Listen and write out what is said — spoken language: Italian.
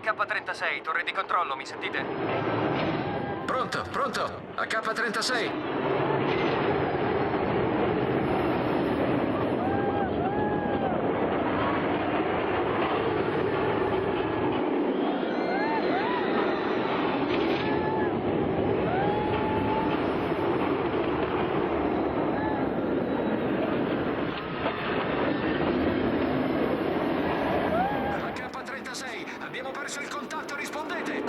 AK-36, torre di controllo, mi sentite? Pronto, pronto. AK-36. AK-36, abbiamo perso il contatto, rispondete!